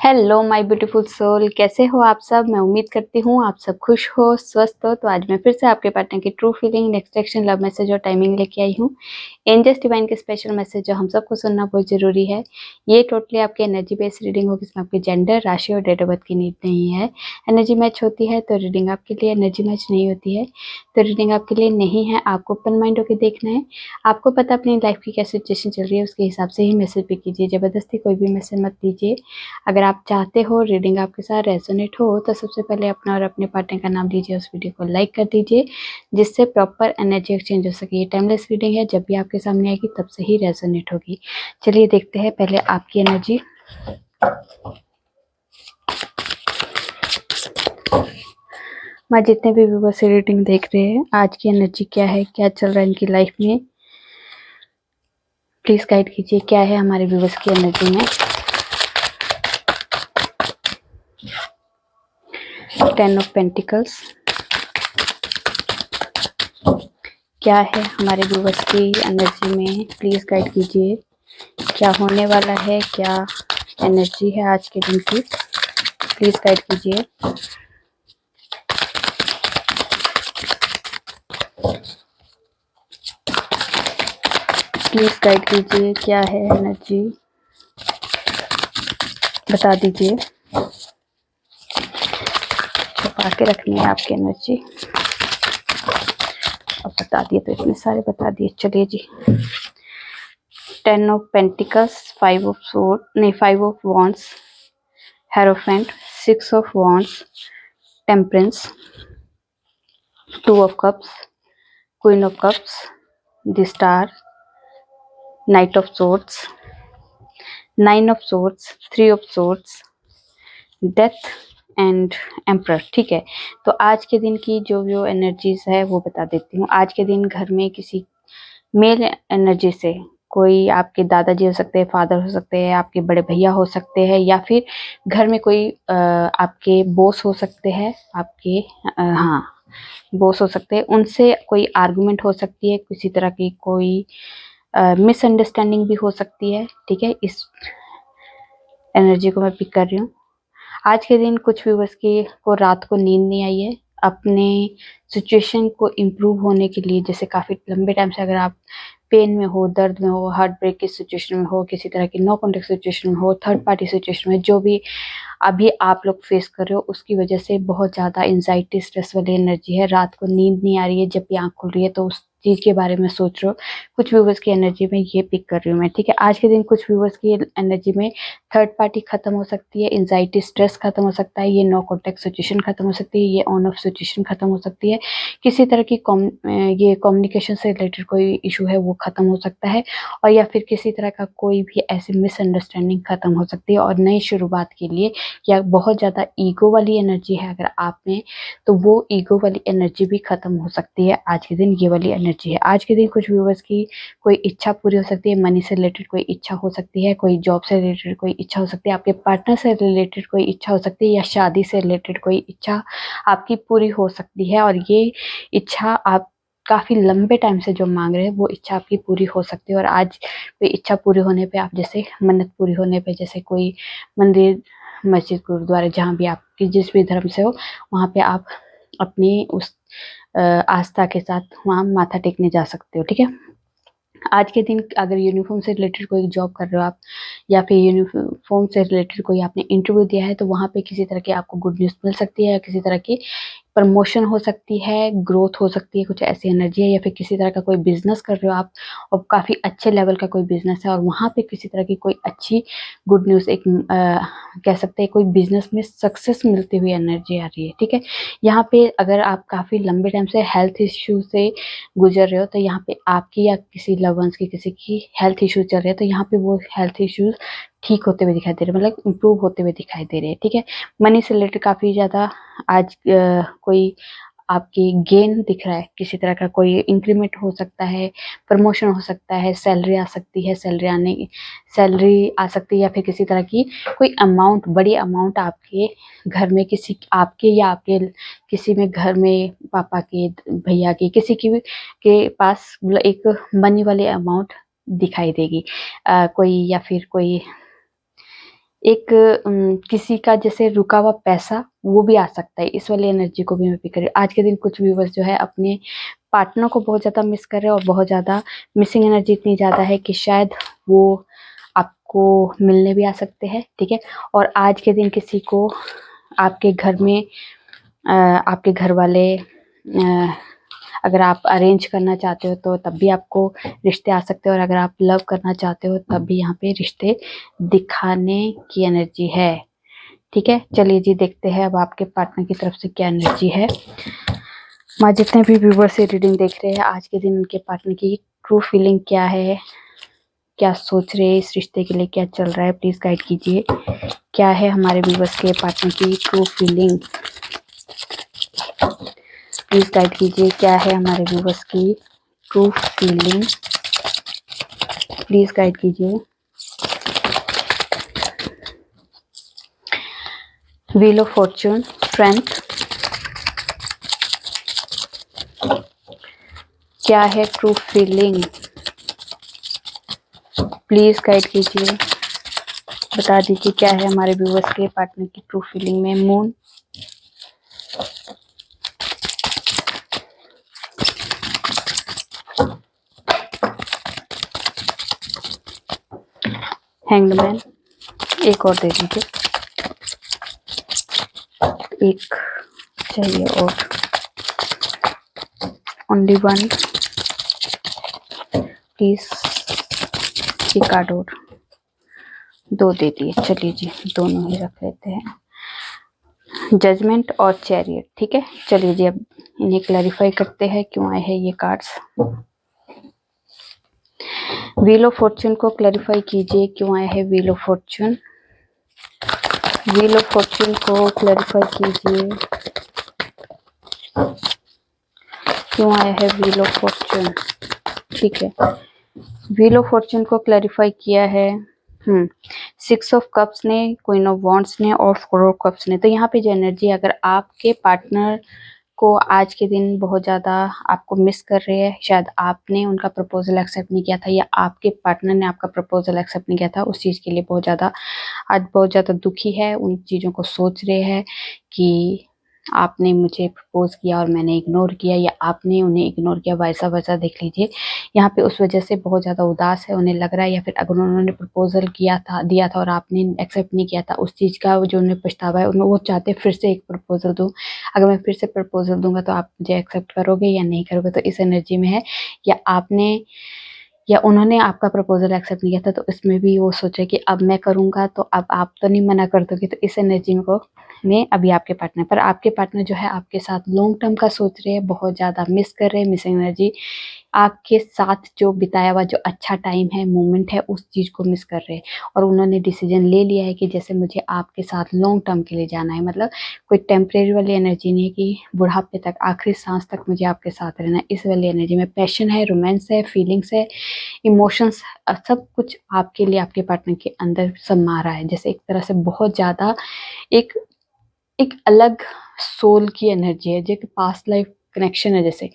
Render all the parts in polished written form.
Hello my beautiful soul, कैसे हो आप सब। मैं उम्मीद करती हूँ आप सब खुश हो, स्वस्थ हो। तो आज मैं फिर से आपके पार्टनर की true feeling, next action, love message और टाइमिंग लेके आई हूँ। एंजल्स डिवाइन के स्पेशल मैसेज जो हम सबको सुनना बहुत जरूरी है। ये टोटली आपकी एनर्जी बेस्ड रीडिंग होगी, इसमें आपके जेंडर, राशि और डेट ऑफ बर्थ की नीड नहीं है। एनर्जी मैच होती है तो रीडिंग आपके लिए, एनर्जी मैच नहीं होती है तो रीडिंग आपके लिए नहीं है। आपको ओपन माइंड होकर देखना है। आपको पता अपनी लाइफ की क्या सिचुएशन चल रही है, उसके हिसाब से ही मैसेज पे कीजिए। जबरदस्ती कोई भी मैसेज मत दीजिए। अगर आप चाहते हो रीडिंग आपके साथ रेजोनेट हो तो सबसे पहले अपना और अपने पार्टनर का नाम लीजिए, उस वीडियो को लाइक कर दीजिए, जिससे प्रॉपर एनर्जी एक्सचेंज हो सके। ये टाइमलेस रीडिंग है, जब भी आपके सामने आएगी तब से ही रेजोनेट होगी। चलिए देखते हैं पहले आपकी एनर्जी। मैं जितने भी व्यूअर्स रीडिंग देख रहे हैं, आज की एनर्जी क्या है, क्या चल रहा है इनकी लाइफ में, प्लीज गाइड कीजिए। क्या है हमारे व्यूअर्स की एनर्जी में। 10 ऑफ पेंटिकल्स, क्या है हमारे व्यूअर्स की एनर्जी में, प्लीज गाइड कीजिए। क्या होने वाला है, क्या एनर्जी है आज के दिन की, प्लीज गाइड कीजिए। प्लीज गाइड कीजिए, क्या है एनर्जी, बता दीजिए। छुपा के रखनी है आपकी एनर्जी, अब बता दिए तो इतने सारे बता दिए। चलिए जी। 10 ऑफ पेंटिकल्स, 5 ऑफ सोर्ड, नहीं 5 of wands, hierophant, 6 of wands, temperance, 2 of cups, queen of cups, the star, night of swords, 9 of swords, 3 of swords, death and emperor. ठीक है, तो आज के दिन की जो एनर्जीज है वो बता देती हूँ। आज के दिन घर में किसी मेल एनर्जी से, कोई आपके दादाजी हो सकते हैं, फादर हो सकते हैं, आपके बड़े भैया हो सकते हैं, या फिर घर में कोई आपके बॉस हो सकते हैं, आपके हाँ बॉस हो सकते हैं। उनसे कोई आर्गुमेंट हो सकती है, किसी तरह की कोई मिसअंडरस्टैंडिंग भी हो सकती है। ठीक है, इस एनर्जी को मैं पिक कर रही हूँ। आज के दिन कुछ व्यूअर्स की को रात को नींद नहीं आई है। अपने सिचुएशन को इम्प्रूव होने के लिए, जैसे काफ़ी लंबे टाइम से अगर आप पेन में हो, दर्द में हो, हार्ट ब्रेक की सिचुएशन में हो, किसी तरह की नो कॉन्टेक्ट सिचुएशन में हो, थर्ड पार्टी सिचुएशन में, जो भी अभी आप लोग फेस कर रहे हो, उसकी वजह से बहुत ज़्यादा एंजाइटी, स्ट्रेस वाली एनर्जी है। रात को नींद नहीं आ रही है, जब भी आँख खुल रही है तो उस चीज़ के बारे में सोच रहे हो। कुछ व्यूवर्स की एनर्जी में ये पिक कर रही हूँ मैं। ठीक है, आज के दिन कुछ व्यूवर्स की एनर्जी में थर्ड पार्टी खत्म हो सकती है, एंजाइटी स्ट्रेस खत्म हो सकता है, ये नो कॉन्टेक्ट सिचुएशन खत्म हो सकती है, ये ऑन ऑफ सिचुएशन खत्म हो सकती है, किसी तरह की ये कम्युनिकेशन से रिलेटेड कोई इशू है वो खत्म हो सकता है, और या फिर किसी तरह का कोई भी ऐसी मिसअंडरस्टैंडिंग खत्म हो सकती है। और नई शुरुआत के लिए, या बहुत ज़्यादा ईगो वाली एनर्जी है अगर आप में, तो वो ईगो वाली एनर्जी भी खत्म हो सकती है। आज के दिन ये वाली एनर्जी है। आज के दिन कुछ व्यूवर्स की कोई इच्छा पूरी हो सकती है, मनी से रिलेटेड कोई इच्छा हो सकती है, कोई जॉब से रिलेटेड कोई इच्छा हो सकती है, आपके पार्टनर से रिलेटेड कोई इच्छा हो सकती है, या शादी से रिलेटेड कोई इच्छा आपकी पूरी हो सकती है। और ये इच्छा आप काफ़ी लंबे टाइम से जो मांग रहे हैं वो इच्छा आपकी पूरी हो सकती है। और आज कोई इच्छा पूरी होने पे, आप जैसे मन्नत पूरी होने पे, जैसे कोई मंदिर, मस्जिद, गुरुद्वारे, जहाँ भी आपकी जिस भी धर्म से हो, वहाँ पे आप अपनी उस आस्था के साथ वहाँ माथा टेकने जा सकते हो। ठीक है, आज के दिन अगर यूनिफॉर्म से रिलेटेड कोई जॉब कर रहे हो आप, या फिर यूनिफॉर्म से रिलेटेड कोई आपने इंटरव्यू दिया है, तो वहाँ पे किसी तरह की आपको गुड न्यूज़ मिल सकती है, या किसी तरह की प्रमोशन हो सकती है, ग्रोथ हो सकती है, कुछ ऐसी एनर्जी है। या फिर किसी तरह का कोई बिजनेस कर रहे हो आप, और काफ़ी अच्छे लेवल का कोई बिजनेस है, और वहाँ पे किसी तरह की कोई अच्छी गुड न्यूज़, एक कह सकते हैं कोई बिजनेस में सक्सेस मिलती हुई एनर्जी आ रही है। ठीक है, यहाँ पे अगर आप काफ़ी लंबे टाइम से हेल्थ इश्यू से गुजर रहे हो, तो यहाँ पे आपकी या किसी लव वंस की, किसी की हेल्थ इश्यूज चल रहे हैं, तो यहाँ पे वो हेल्थ इश्यूज ठीक होते हुए दिखाई दे रहे हैं, मतलब इम्प्रूव होते हुए दिखाई दे रहे हैं। ठीक है, मनी से रिलेटेड काफ़ी ज़्यादा आज कोई आपकी गेन दिख रहा है, किसी तरह का कोई इंक्रीमेंट हो सकता है, प्रमोशन हो सकता है, सैलरी आ सकती है, सैलरी आ सकती है, या फिर किसी तरह की कोई अमाउंट, बड़ी अमाउंट आपके घर में, किसी आपके या आपके किसी में, घर में पापा के, भैया के, किसी की भी के पास एक मनी वाली अमाउंट दिखाई देगी। कोई या फिर कोई एक किसी का जैसे रुका हुआ पैसा वो भी आ सकता है। इस वाली एनर्जी को भी मैं पिक कर रही हूँ। आज के दिन कुछ व्यूवर्स जो है अपने पार्टनर को बहुत ज्यादा मिस कर रहे हैं और बहुत ज्यादा मिसिंग एनर्जी इतनी ज्यादा है कि शायद वो आपको मिलने भी आ सकते हैं, ठीक है। और आज के दिन किसी को आपके घर में आपके घर वाले अगर आप अरेंज करना चाहते हो तो तब भी आपको रिश्ते आ सकते हैं, और अगर आप लव करना चाहते हो तब भी यहाँ पे रिश्ते दिखाने की एनर्जी है, ठीक है। चलिए जी देखते हैं अब आपके पार्टनर की तरफ से क्या एनर्जी है। माँ जितने भी व्यूवर से रीडिंग देख रहे हैं, आज के दिन उनके पार्टनर की ट्रू फीलिंग क्या है, क्या सोच रहे हैं, इस रिश्ते के लिए क्या चल रहा है, प्लीज गाइड कीजिए। क्या है हमारे व्यूवर्स के पार्टनर की ट्रू फीलिंग, प्लीज गाइड कीजिए। क्या है हमारे व्यूवर्स की ट्रू फीलिंग, प्लीज गाइड कीजिए। व्हील ऑफ फॉर्चून, स्ट्रेंथ, क्या है ट्रू फीलिंग, प्लीज गाइड कीजिए, बता दीजिए क्या है हमारे व्यूवर्स के पार्टनर की ट्रू फीलिंग में। मून, हैंग्ड मैन, एक और दे दीजिए, एक चाहिए और, ओनली वन प्लीज, एक कार्ड और, दो दे दिए। चलिए जी दोनों ही रख लेते हैं, जजमेंट और चैरियट, ठीक है। चलिए जी अब इन्हें क्लैरिफाई करते हैं क्यों आए हैं ये कार्ड्स। व्हील ऑफ फॉर्चून को क्लैरिफाई कीजिए क्यों आया है wheel of Fortune. Wheel of Fortune को क्लैरिफाई कीजिए क्यों आया है व्हील ऑफ फॉर्चून, ठीक है। व्हील ऑफ फॉर्चून को क्लैरिफाई किया है 6 ऑफ कप्स ने, क्वीन ऑफ वॉन्ड्स ने और 4 ऑफ कप्स ने। तो यहाँ पे जो एनर्जी, अगर आपके पार्टनर को आज के दिन बहुत ज़्यादा आपको मिस कर रहे हैं, शायद आपने उनका प्रपोजल एक्सेप्ट नहीं किया था या आपके पार्टनर ने आपका प्रपोजल एक्सेप्ट नहीं किया था, उस चीज़ के लिए बहुत ज़्यादा आज बहुत ज़्यादा दुखी है, उन चीज़ों को सोच रहे हैं कि आपने मुझे प्रपोज किया और मैंने इग्नोर किया, या आपने उन्हें इग्नोर किया, वैसा वैसा देख लीजिए। यहाँ पे उस वजह से बहुत ज़्यादा उदास है, उन्हें लग रहा है, या फिर अगर उन्होंने प्रपोजल दिया था और आपने एक्सेप्ट नहीं किया था, उस चीज़ का जो उन्हें पछतावा है, वो चाहते फिर से एक प्रपोजल दूँ। अगर मैं फिर से प्रपोजल दूंगा तो आप मुझे एक्सेप्ट करोगे या नहीं करोगे, तो इस एनर्जी में है। या आपने या उन्होंने आपका प्रपोजल एक्सेप्ट नहीं किया था, तो इसमें भी वो सोचे कि अब मैं करूंगा तो अब आप तो नहीं मना कर दोगे। तो इस एनर्जी में अभी आपके पार्टनर जो है आपके साथ लॉन्ग टर्म का सोच रहे हैं, बहुत ज़्यादा मिस कर रहे हैं, मिसिंग एनर्जी, आपके साथ जो बिताया हुआ जो अच्छा टाइम है, मोमेंट है, उस चीज़ को मिस कर रहे हैं। और उन्होंने डिसीजन ले लिया है कि जैसे मुझे आपके साथ लॉन्ग टर्म के लिए जाना है, मतलब कोई टेम्परेरी वाली एनर्जी नहीं है कि बुढ़ापे तक, आखिरी सांस तक मुझे आपके साथ रहना है। इस वाली एनर्जी में पैशन है, रोमांस है, फीलिंग्स है, इमोशंस, सब कुछ आपके लिए आपके पार्टनर के अंदर समा रहा है। जैसे एक तरह से बहुत ज़्यादा एक एक अलग सोल की एनर्जी है, जो कि पास्ट लाइफ कनेक्शन है, जैसे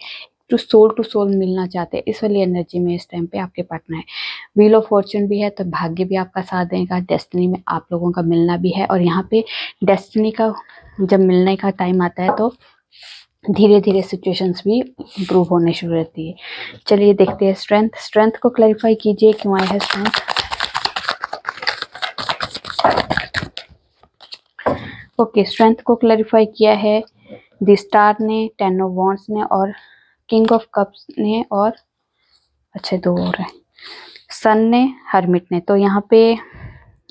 टू सोल मिलना चाहते हैं। इस वाली एनर्जी में इस टाइम पे आपके पार्टनर है। व्हील ऑफ फॉर्चून भी है तो भाग्य भी आपका साथ देगा, डेस्टिनी में आप लोगों का मिलना भी है। और यहाँ पे डेस्टिनी का जब मिलने का टाइम आता है तो धीरे धीरे सिचुएशंस भी इम्प्रूव होने शुरू रहती है। चलिए देखते हैं स्ट्रेंथ को क्लैरिफाई कीजिए क्यों आया है स्ट्रेंथ। ओके, स्ट्रेंथ को क्लैरिफाई किया है द स्टार ने, 10 ऑफ वॉन्ड्स ने और किंग ऑफ कप्स ने, और अच्छा दो और है, सन ने, हर्मिट ने। तो यहाँ पे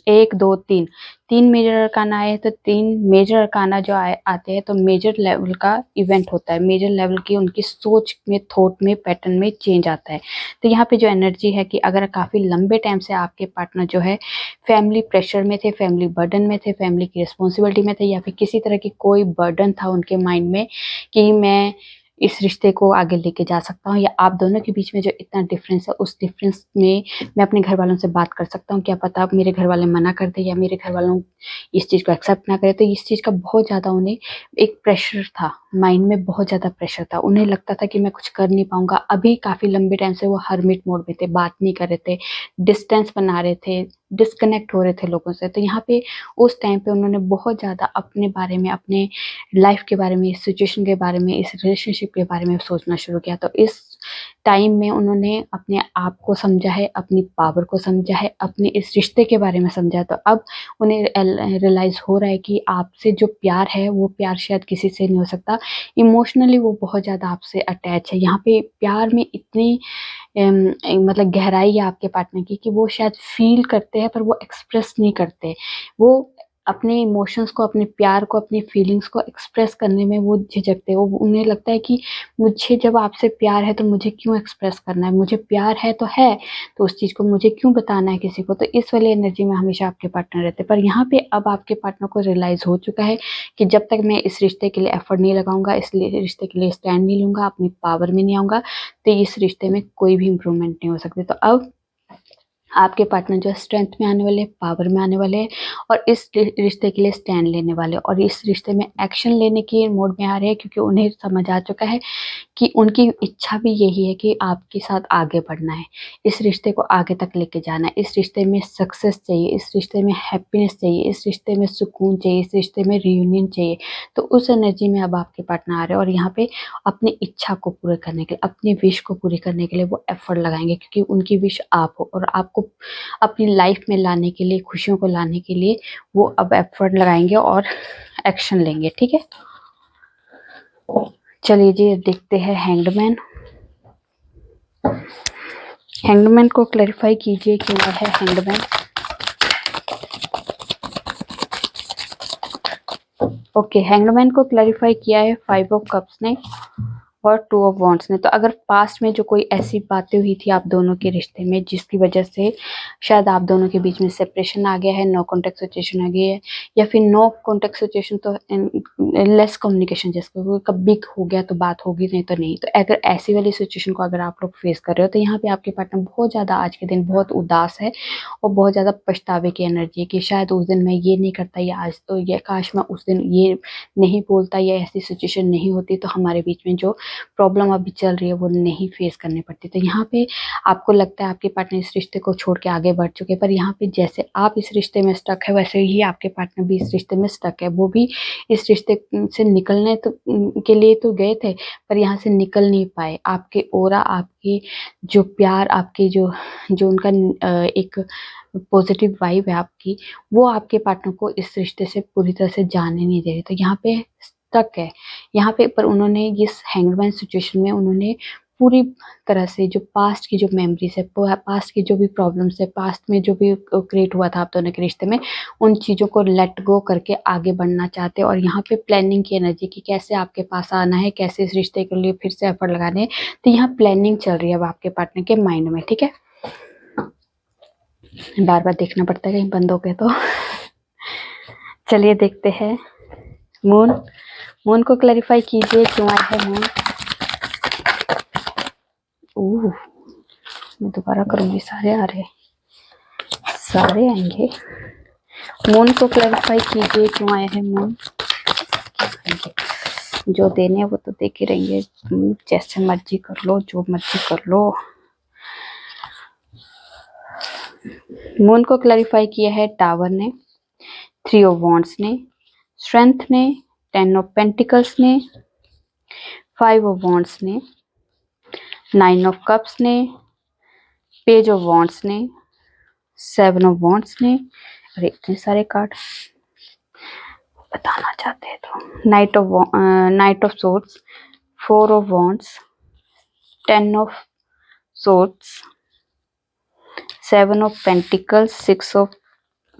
1 2 3 मेजर अरकाना आए, तो 3 मेजर अरकाना जो आते हैं तो मेजर लेवल का इवेंट होता है, मेजर लेवल की उनकी सोच में, थॉट में, पैटर्न में चेंज आता है। तो यहाँ पे जो एनर्जी है कि अगर काफ़ी लंबे टाइम से आपके पार्टनर जो है फैमिली प्रेशर में थे, फैमिली बर्डन में थे, फैमिली की रिस्पॉन्सिबिलिटी में थे, या फिर किसी तरह की कोई बर्डन था उनके माइंड में कि मैं इस रिश्ते को आगे लेके जा सकता हूँ, या आप दोनों के बीच में जो इतना डिफरेंस है, उस डिफरेंस में मैं अपने घर वालों से बात कर सकता हूँ, क्या पता आप मेरे घर वाले मना कर दे या मेरे घर वालों इस चीज़ को एक्सेप्ट ना करें। तो इस चीज़ का बहुत ज़्यादा उन्हें एक प्रेशर था, माइंड में बहुत ज़्यादा प्रेशर था, उन्हें लगता था कि मैं कुछ कर नहीं पाऊंगा। अभी काफ़ी लंबे टाइम से वो हर्मिट मोड में थे, बात नहीं कर रहे थे, डिस्टेंस बना रहे थे, डिस्कनेक्ट हो रहे थे लोगों से। तो यहाँ पे उस टाइम पे उन्होंने बहुत ज़्यादा अपने बारे में, अपने लाइफ के बारे में, इस सिचुएशन के बारे में, इस रिलेशनशिप के बारे में सोचना शुरू किया। तो इस टाइम में उन्होंने अपने आप को समझा है, अपनी पावर को समझा है, अपने इस रिश्ते के बारे में समझा है। तो अब उन्हें रियलाइज हो रहा है कि आपसे जो प्यार है वो प्यार शायद किसी से नहीं हो सकता। इमोशनली वो बहुत ज़्यादा आपसे अटैच है। यहाँ पे प्यार में इतनी मतलब गहराई है आपके पार्टनर की कि वो शायद फील करते हैं पर वो एक्सप्रेस नहीं करते। वो अपने इमोशंस को, अपने प्यार को, अपनी फीलिंग्स को एक्सप्रेस करने में वो झिझकते हैं। वो उन्हें लगता है कि मुझे जब आपसे प्यार है तो मुझे क्यों एक्सप्रेस करना है, मुझे प्यार है तो उस चीज़ को मुझे क्यों बताना है किसी को। तो इस वाली एनर्जी में हमेशा आपके पार्टनर रहते हैं। पर यहाँ पे अब आपके पार्टनर को रियलाइज हो चुका है कि जब तक मैं इस रिश्ते के लिए एफर्ट नहीं लगाऊंगा, इस रिश्ते के लिए स्टैंड नहीं लूंगा, अपनी पावर में नहीं आऊंगा, तो इस रिश्ते में कोई भी इंप्रूवमेंट नहीं हो सकती। तो अब आपके पार्टनर जो स्ट्रेंथ में आने वाले, पावर में आने वाले हैं और इस रिश्ते के लिए स्टैंड लेने वाले, और इस रिश्ते में एक्शन लेने की मोड में आ रहे हैं, क्योंकि उन्हें समझ आ चुका है कि उनकी इच्छा भी यही है कि आपके साथ आगे बढ़ना है, इस रिश्ते को आगे तक लेके जाना है, इस रिश्ते में सक्सेस चाहिए, इस रिश्ते में हैप्पीनेस चाहिए, इस रिश्ते में सुकून चाहिए, इस रिश्ते में रियूनियन चाहिए। तो उस एनर्जी में अब आपके पार्टनर आ रहे हैं और यहाँ पे अपनी इच्छा को पूरे करने के लिए, अपनी विश को पूरी करने के लिए वो एफर्ट लगाएंगे, क्योंकि उनकी विश आप हो और आपको अपनी लाइफ में लाने के लिए, खुशियों को लाने के लिए वो अब एफर्ट लगाएंगे और एक्शन लेंगे। ठीक है, चलिए जी देखते हैं हैंग्डमैन। हैंग्डमैन को क्लैरिफाई कीजिए क्यों है हैंग्डमैन। ओके, हैंग्डमैन को क्लैरिफाई किया है 5 ऑफ कप्स ने और 2 ऑफ वॉन्ड्स ने। तो अगर पास्ट में जो कोई ऐसी बातें हुई थी आप दोनों के रिश्ते में जिसकी वजह से शायद आप दोनों के बीच में सेपरेशन आ गया है, नो कॉन्टेक्ट सिचुएशन आ गई है, या फिर नो कॉन्टेक्ट सिचुएशन तो लेस कम्युनिकेशन, जिसको कभी हो गया तो बात होगी, नहीं तो नहीं। तो अगर ऐसी वाली सिचुएशन को अगर आप लोग फेस कर रहे हो तो यहाँ पे आपके पार्टनर बहुत ज़्यादा आज के दिन बहुत उदास है और बहुत ज़्यादा पछतावे की एनर्जी है कि शायद उस दिन मैं ये नहीं करता, या आज तो ये काश मैं उस दिन ये नहीं बोलता, या ऐसी सिचुएशन नहीं होती तो हमारे बीच में जो प्रॉब्लम अभी चल रही है वो नहीं फेस करनी पड़ती। तो यहाँ पे आपको लगता है आपके पार्टनर इस रिश्ते को छोड़ के आगे बढ़ चुके हैं, पर यहाँ पे जैसे आप इस रिश्ते में स्टक है वैसे ही आपके पार्टनर भी इस रिश्ते में स्टक है। वो भी इस रिश्ते से निकलने तो के लिए तो गए थे पर यहाँ से निकल नहीं पाए। आपके ओरा, आपकी जो प्यार, आपकी जो जो उनका एक पॉजिटिव वाइब है आपकी, वो आपके पार्टनर को इस रिश्ते से पूरी तरह से जाने नहीं दे रही। तो यहाँ पे स्टक है यहाँ पे। पर उन्होंने इस हैंगमैन सिचुएशन में उन्होंने पूरी तरह से जो पास्ट की जो मेमोरीज है, पास्ट की जो भी प्रॉब्लम्स है, पास्ट में जो भी क्रिएट हुआ था आप दोनों के रिश्ते में, उन चीज़ों को लेट गो करके आगे बढ़ना चाहते हैं। और यहाँ पे प्लानिंग की एनर्जी की कैसे आपके पास आना है, कैसे इस रिश्ते के लिए फिर से एफर्ट लगाने हैं। तो यहाँ प्लानिंग चल रही है अब आपके पार्टनर के माइंड में। ठीक है, बार बार देखना पड़ता है कहीं बंद हो गए तो। चलिए देखते हैं मून। मून को क्लैरिफाई कीजिए क्यों आया है मून। ओह, मैं दोबारा करूंगी, सारे आ रहे, सारे आएंगे। मून को क्लैरिफाई कीजिए क्यों आया है मून। जो देने वो तो दे के रहेंगे, जैसे मर्जी कर लो, जो मर्जी कर लो। मून को क्लैरिफाई किया है टावर ने, 3 ऑफ वॉन्ड्स ने, स्ट्रेंथ ने, 10 ऑफ पेंटिकल्स ने, 5 ऑफ वॉन्ड्स ने, 9 ऑफ कप्स ने, पेज ऑफ वॉन्ड्स ने, 7 ऑफ वॉन्ड्स ने। अरे इतने सारे कार्ड बताना चाहते हैं तो। Knight of swords, 4 of wands, 10 of swords, 7 of pentacles, 6 of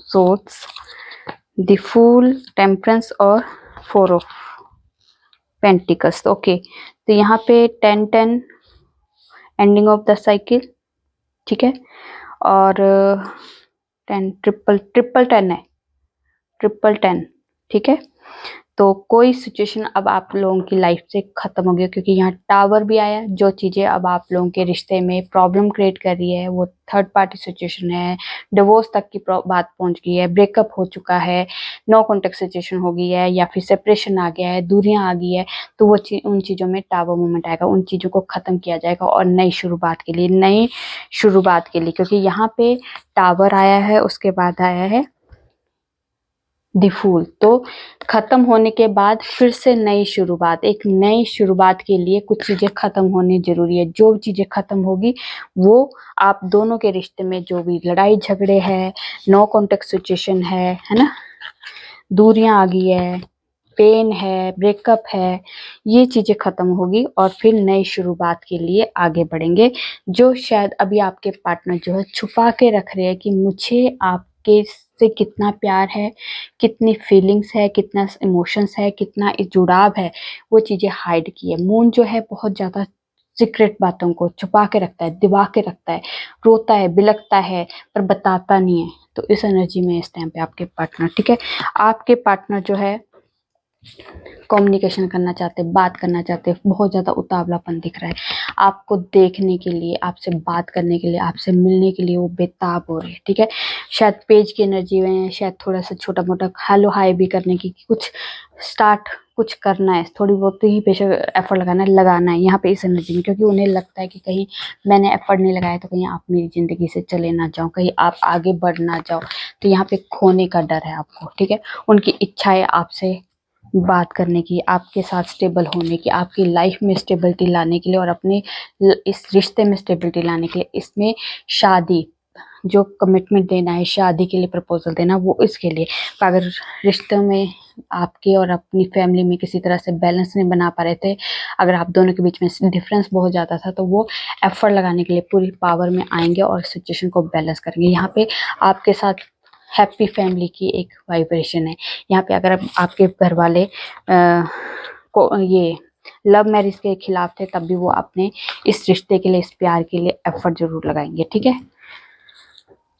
swords, the fool, temperance और 4 ऑफ पेंटिकल्स। ओके, तो यहाँ पे 10-10 एंडिंग ऑफ द साइकिल। ठीक है, और 10 ट्रिपल 10 है, 10-10। ठीक है, तो कोई सिचुएशन अब आप लोगों की लाइफ से खत्म हो गया, क्योंकि यहाँ टावर भी आया। जो चीजें अब आप लोगों के रिश्ते में प्रॉब्लम क्रिएट कर रही है वो थर्ड पार्टी सिचुएशन है, डिवोर्स तक की बात पहुंच गई है, ब्रेकअप हो चुका है, नो कॉन्टेक्ट सिचुएशन हो गई है, या फिर सेपरेशन आ गया है, दूरियां आ गई है, तो वो उन चीजों में टावर मूवमेंट आएगा। उन चीजों को खत्म किया जाएगा और नई शुरुआत के लिए, नई शुरुआत के लिए, क्योंकि यहाँ पे टावर आया है, उसके बाद आया है द फूल। तो खत्म होने के बाद फिर से नई शुरुआत, एक नई शुरुआत के लिए कुछ चीजें खत्म होनी जरूरी है। जो चीजें खत्म होगी वो आप दोनों के रिश्ते में जो भी लड़ाई झगड़े है, नो कॉन्टेक्ट सिचुएशन है ना, दूरियां आ गई है, पेन है, ब्रेकअप है, ये चीजें खत्म होगी और फिर नई शुरुआत के लिए आगे बढ़ेंगे। जो शायद अभी आपके पार्टनर जो है छुपा के रख रहे हैं कि मुझे आपके से कितना प्यार है, कितनी फीलिंग्स है, कितना इमोशंस है, कितना जुड़ाव है, वो चीजें हाइड की है। मून जो है बहुत ज्यादा सीक्रेट बातों को छुपा के रखता है, दिबा के रखता है, रोता है, बिलखता है, पर बताता नहीं है। तो इस एनर्जी में इस टाइम पे आपके पार्टनर, ठीक है, आपके पार्टनर जो है कम्युनिकेशन करना चाहते हैं, बात करना चाहते हैं, बहुत ज़्यादा उतावलापन दिख रहा है, आपको देखने के लिए, आपसे बात करने के लिए, आपसे मिलने के लिए वो बेताब हो रहे हैं, ठीक है। शायद पेज की एनर्जी में शायद थोड़ा सा छोटा मोटा हेलो हाय भी करने की, कुछ स्टार्ट कुछ करना है, थोड़ी बहुत ही बेशक एफर्ट लगाना है यहाँ पे इस एनर्जी में, क्योंकि उन्हें लगता है कि कहीं मैंने एफर्ट नहीं लगाया तो कहीं आप मेरी ज़िंदगी से चले ना जाओ, कहीं आप आगे बढ़ ना जाओ, तो यहाँ पे खोने का डर है आपको, ठीक है। उनकी इच्छा है आपसे बात करने की, आपके साथ स्टेबल होने की, आपकी लाइफ में स्टेबिलिटी लाने के लिए और अपने इस रिश्ते में स्टेबिलिटी लाने के लिए, इसमें शादी जो कमिटमेंट देना है, शादी के लिए प्रपोजल देना, वो इसके लिए। अगर रिश्तों में आपके और अपनी फैमिली में किसी तरह से बैलेंस नहीं बना पा रहे थे, अगर आप दोनों के बीच में डिफरेंस बहुत ज़्यादा था, तो वो एफर्ट लगाने के लिए पूरी पावर में आएंगे और सिचुएशन को बैलेंस करेंगे। यहाँ पे आपके साथ हैप्पी फैमिली की एक वाइब्रेशन है। यहाँ पे अगर आपके घर वाले को ये लव मैरिज के खिलाफ थे, तब भी वो अपने इस रिश्ते के लिए, इस प्यार के लिए एफर्ट जरूर लगाएंगे, ठीक है।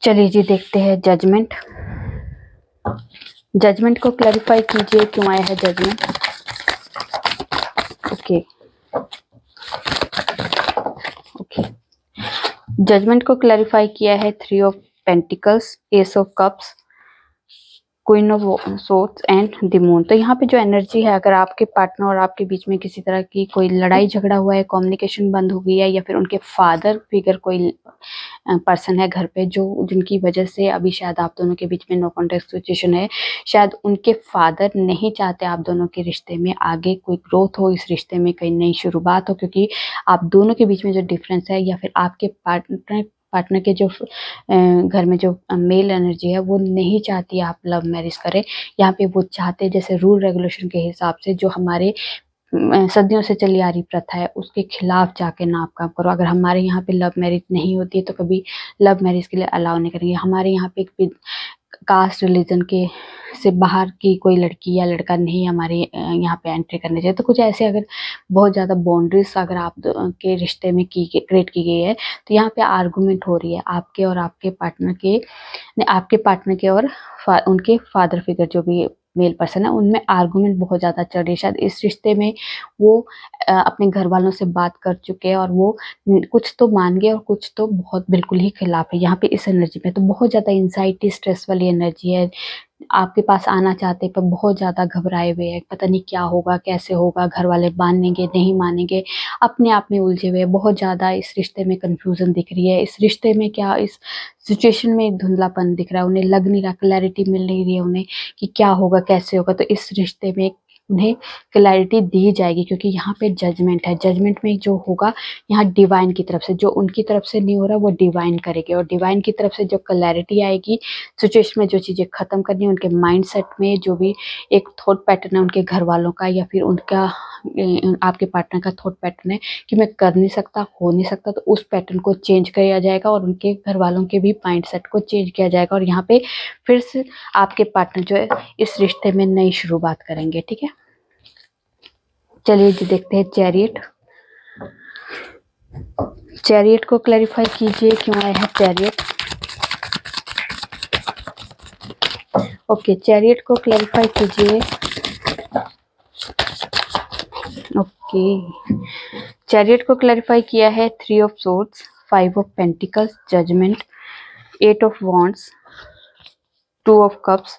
चलिए जी, देखते हैं जजमेंट। जजमेंट को क्लैरिफाई कीजिए, क्यों आया है जजमेंट। ओके ओके, जजमेंट को क्लैरिफाई किया है 3 of pentacles, S of cups, queen of swords and the moon. तो यहाँ पे जो एनर्जी है, अगर आपके पार्टनर और आपके बीच में किसी तरह की कोई लड़ाई झगड़ा हुआ है, कम्युनिकेशन बंद हो गई है, या फिर उनके फादर फिगर कोई पर्सन है घर पे जो जिनकी वजह से अभी शायद आप दोनों के बीच में नो कॉन्टेक्ट सिचुएशन है, शायद उनके फादर नहीं चाहते आप दोनों के रिश्ते में आगे कोई ग्रोथ हो, इस रिश्ते में कई नई शुरुआत हो, क्योंकि आप दोनों के बीच में जो डिफरेंस है, या फिर आपके पार्टनर के जो घर में जो मेल एनर्जी है, वो नहीं चाहती आप लव मैरिज करें। यहाँ पे वो चाहते हैं जैसे रूल रेगुलेशन के हिसाब से, जो हमारे सदियों से चली आ रही प्रथा है, उसके खिलाफ जाके ना आप काम करो। अगर हमारे यहाँ पे लव मैरिज नहीं होती है तो कभी लव मैरिज के लिए अलाउ नहीं करेंगे। हमारे यहाँ पे एक कास्ट रिलीजन के से बाहर की कोई लड़की या लड़का नहीं हमारे यहाँ पे एंट्री करने चाहिए। तो कुछ ऐसे अगर बहुत ज़्यादा बाउंड्रीज अगर आप के रिश्ते में क्रिएट की गई है, तो यहाँ पे आर्गुमेंट हो रही है आपके और आपके पार्टनर के और उनके फादर फिगर जो भी मेल पर्सन है, उनमें आर्गुमेंट बहुत ज़्यादा चल रही है। शायद इस रिश्ते में वो अपने घर वालों से बात कर चुके हैं और वो कुछ तो मान गए और कुछ तो बहुत बिल्कुल ही खिलाफ है। यहाँ पे इस एनर्जी में तो बहुत ज़्यादा एंजाइटी, स्ट्रेस वाली एनर्जी है। आपके पास आना चाहते पर बहुत ज़्यादा घबराए हुए हैं, पता नहीं क्या होगा, कैसे होगा, घर वाले मानेंगे नहीं मानेंगे, अपने आप में उलझे हुए हैं। बहुत ज़्यादा इस रिश्ते में कन्फ्यूज़न दिख रही है, इस रिश्ते में क्या, इस सिचुएशन में एक धुंधलापन दिख रहा है, उन्हें लग नहीं रहा, क्लैरिटी मिल नहीं रही है उन्हें कि क्या होगा, कैसे होगा। तो इस रिश्ते में उन्हें क्लैरिटी दी जाएगी, क्योंकि यहाँ पे जजमेंट है। जजमेंट में जो होगा यहाँ डिवाइन की तरफ से, जो उनकी तरफ से नहीं हो रहा वो डिवाइन करेगी, और डिवाइन की तरफ से जो क्लैरिटी आएगी सिचुएशन में, जो चीज़ें खत्म करनी है उनके माइंडसेट में, जो भी एक थॉट पैटर्न है उनके घर वालों का या फिर उनका आपके पार्टनर का थॉट पैटर्न है कि मैं कर नहीं सकता, हो नहीं सकता, तो उस पैटर्न को चेंज किया जाएगा और उनके घर वालों के भी माइंडसेट को चेंज किया जाएगा। और यहाँ पे फिर से आपके पार्टनर जो है इस रिश्ते में नई शुरुआत करेंगे, ठीक है। चलिए जी, देखते हैं चैरियट। चैरियट को क्लैरिफाई कीजिए, क्यों आया है चैरियट। ओके, चैरियट को क्लैरिफाई कीजिए ओके, चैरियट को क्लैरिफाई किया है 3 of swords, 5 of pentacles, judgement, 8 of wands, 2 of cups,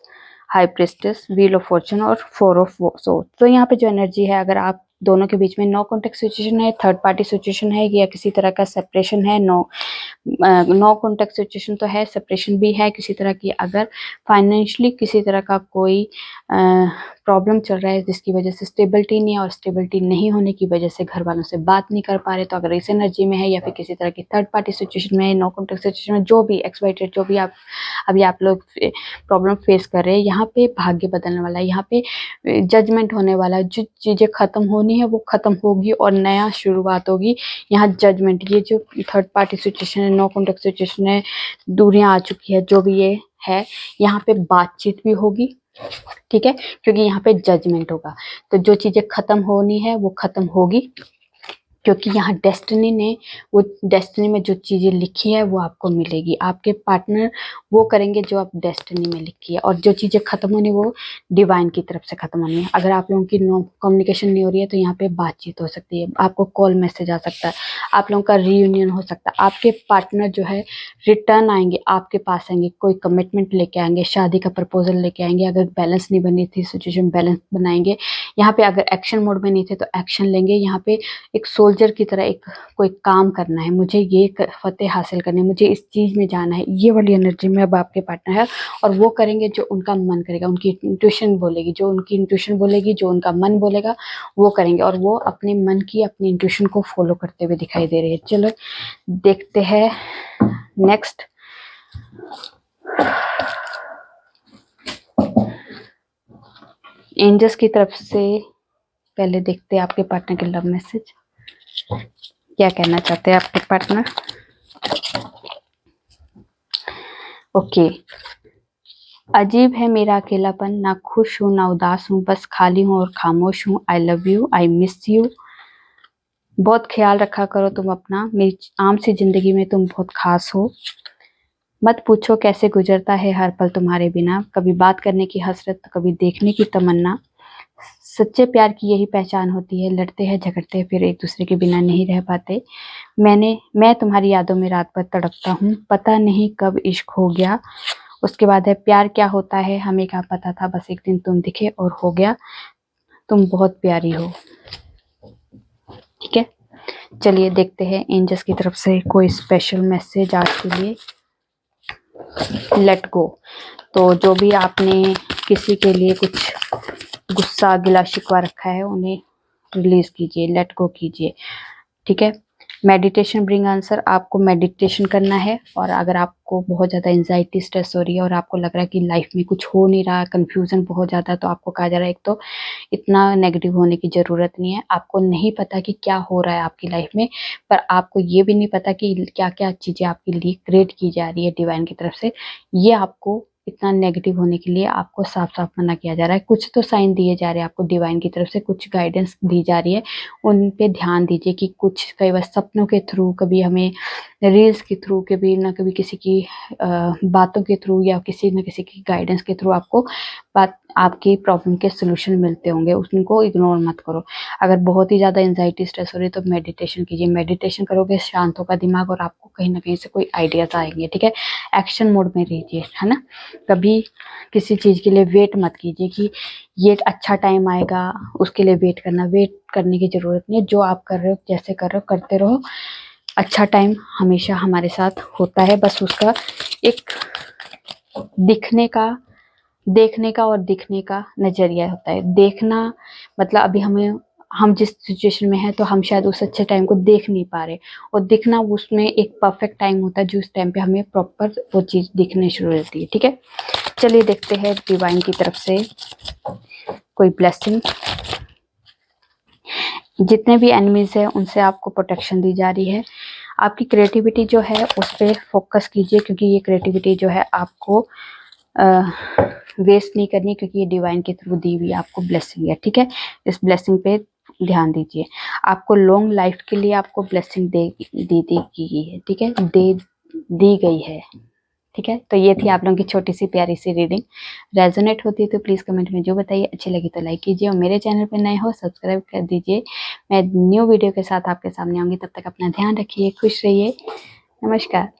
high priestess, wheel of fortune और 4 ऑफ सोर्ड। तो यहाँ पे जो एनर्जी है, अगर आप दोनों के बीच में नो कॉन्टेक्ट सिचुएशन है, थर्ड पार्टी सिचुएशन है, या किसी तरह का सेपरेशन है, नो कॉन्टेक्ट सिचुएशन तो है, सेपरेशन भी है किसी तरह की, अगर फाइनेंशियली किसी तरह का कोई प्रॉब्लम चल रहा है जिसकी वजह से स्टेबिलिटी नहीं है, और स्टेबिलिटी नहीं होने की वजह से घर वालों से बात नहीं कर पा रहे, तो अगर इस एनर्जी में है या फिर किसी तरह की थर्ड पार्टी सिचुएशन में है, नो कॉन्टेक्ट सिचुएशन में, जो भी एक्सवाइटेड, जो भी आप अभी आप लोग प्रॉब्लम फेस कर रहे हैं, यहाँ पे भाग्य बदलने वाला है, यहाँ पे जजमेंट होने वाला है, जो चीज़ें खत्म होनी है वो खत्म होगी और नया शुरुआत होगी। यहाँ जजमेंट, ये जो थर्ड पार्टी सिचुएशन है, नो कॉन्टेक्ट सिचुएशन है, दूरियां आ चुकी है, जो भी ये है, यहाँ पे बातचीत भी होगी, ठीक है, क्योंकि यहाँ पे जजमेंट होगा। तो जो चीजें खत्म होनी है वो खत्म होगी, क्योंकि यहाँ डेस्टिनी ने, वो डेस्टिनी में जो चीज़ें लिखी है वो आपको मिलेगी। आपके पार्टनर वो करेंगे जो आप डेस्टिनी में लिखी है, और जो चीज़ें खत्म होनी वो डिवाइन की तरफ से खत्म होनी है। अगर आप लोगों की नो कम्युनिकेशन नहीं हो रही है तो यहाँ पे बातचीत हो सकती है, आपको कॉल मैसेज आ सकता है, आप लोगों का रीयूनियन हो सकता है, आपके पार्टनर जो है रिटर्न आएंगे, आपके पास आएंगे, कोई कमिटमेंट लेके आएंगे, शादी का प्रपोजल लेके आएंगे। अगर बैलेंस नहीं बनी थी सिचुएशन, बैलेंस बनाएंगे। यहाँ पे अगर एक्शन मोड में नहीं थे तो एक्शन लेंगे। यहाँ पे एक सोल्जर की तरह एक कोई काम करना है, मुझे ये फतेह हासिल करनी है, मुझे इस चीज में जाना है, ये वाली एनर्जी में अब आपके पार्टनर है, और वो करेंगे जो उनका मन करेगा, उनकी इंट्यूशन बोलेगी, जो उनकी इंट्यूशन बोलेगी, जो उनका मन बोलेगा वो करेंगे, और वो अपने मन की, अपनी इंट्यूशन को फॉलो करते हुए दिखाई दे रहे हैं। चलो देखते हैं नेक्स्ट। एंजल्स की तरफ से पहले देखते हैं आपके पार्टनर के लव मैसेज, क्या कहना चाहते हैं आपके पार्टनर। ओके, अजीब है मेरा अकेलापन, ना खुश हूँ ना उदास हूँ, बस खाली हूँ और खामोश हूँ। I love you, I miss you, बहुत ख्याल रखा करो तुम अपना, मेरी आम सी जिंदगी में तुम बहुत खास हो। मत पूछो कैसे गुजरता है हर पल तुम्हारे बिना, कभी बात करने की हसरत तो कभी देखने की तमन्ना। सच्चे प्यार की यही पहचान होती है, लड़ते हैं झगड़ते हैं फिर एक दूसरे के बिना नहीं रह पाते। मैं तुम्हारी यादों में रात भर तड़पता हूँ, पता नहीं कब इश्क हो गया। उसके बाद है प्यार क्या होता है हमें क्या पता था, बस एक दिन तुम दिखे और हो गया, तुम बहुत प्यारी हो। ठीक है, चलिए देखते हैं एंजल्स की तरफ से कोई स्पेशल मैसेज आज के लिए। लेट गो, तो जो भी आपने किसी के लिए कुछ गुस्सा गिला शिकवा रखा है उन्हें रिलीज कीजिए, लेट गो कीजिए। ठीक है, मेडिटेशन ब्रिंग आंसर, आपको मेडिटेशन करना है, और अगर आपको बहुत ज़्यादा एंजाइटी स्ट्रेस हो रही है और आपको लग रहा है कि लाइफ में कुछ हो नहीं रहा, कंफ्यूजन बहुत ज़्यादा है, तो आपको कहा जा रहा है एक तो इतना नेगेटिव होने की ज़रूरत नहीं है। आपको नहीं पता कि क्या हो रहा है आपकी लाइफ में, पर आपको ये भी नहीं पता कि क्या क्या चीज़ें आपके लिए क्रिएट की जा रही है डिवाइन की तरफ से, ये आपको इतना नेगेटिव होने के लिए आपको साफ साफ मना किया जा रहा है। कुछ तो साइन दिए जा रहे हैं आपको डिवाइन की तरफ से, कुछ गाइडेंस दी जा रही है, उन पे ध्यान दीजिए कि कुछ कई बार सपनों के थ्रू, कभी हमें रील्स के थ्रू, कभी ना कभी किसी की बातों के थ्रू या किसी न किसी की गाइडेंस के थ्रू आपको आपकी प्रॉब्लम के सोल्यूशन मिलते होंगे, उनको इग्नोर मत करो। अगर बहुत ही ज़्यादा एंजाइटी स्ट्रेस हो रही है तो मेडिटेशन कीजिए, मेडिटेशन करोगे शांत होगा दिमाग और आपको कहीं ना कहीं से कोई आइडियाज आएंगे। ठीक है, एक्शन मोड में रहिए, है ना। कभी किसी चीज़ के लिए वेट मत कीजिए कि ये अच्छा टाइम आएगा उसके लिए वेट करने की ज़रूरत नहीं है। जो आप कर रहे हो, जैसे कर रहे हो करते रहो, अच्छा टाइम हमेशा हमारे साथ होता है, बस उसका एक देखने का और दिखने का नज़रिया होता है। देखना मतलब अभी हम जिस सिचुएशन में हैं तो हम शायद उस अच्छे टाइम को देख नहीं पा रहे, और दिखना उसमें एक परफेक्ट टाइम होता है जो उस टाइम पे हमें प्रॉपर वो चीज़ दिखने शुरू होती है। ठीक है, चलिए देखते हैं डिवाइन की तरफ से कोई ब्लेसिंग। जितने भी एनिमीज हैं उनसे आपको प्रोटेक्शन दी जा रही है। आपकी क्रिएटिविटी जो है उस पर फोकस कीजिए, क्योंकि ये क्रिएटिविटी जो है आपको वेस्ट नहीं करनी, क्योंकि ये डिवाइन के थ्रू दी हुई आपको ब्लेसिंग है। ठीक है, इस ब्लेसिंग पे ध्यान दीजिए। आपको लॉन्ग लाइफ के लिए आपको ब्लेसिंग दी गई है। ठीक है, दी गई है। ठीक है, तो ये थी आप लोगों की छोटी सी प्यारी सी रीडिंग। रेजोनेट होती है तो प्लीज़ कमेंट में जो बताइए। अच्छी लगी तो लाइक कीजिए और मेरे चैनल पे नए हो सब्सक्राइब कर दीजिए। मैं न्यू वीडियो के साथ आपके सामने आऊँगी, तब तक अपना ध्यान रखिए, खुश रहिए। नमस्कार।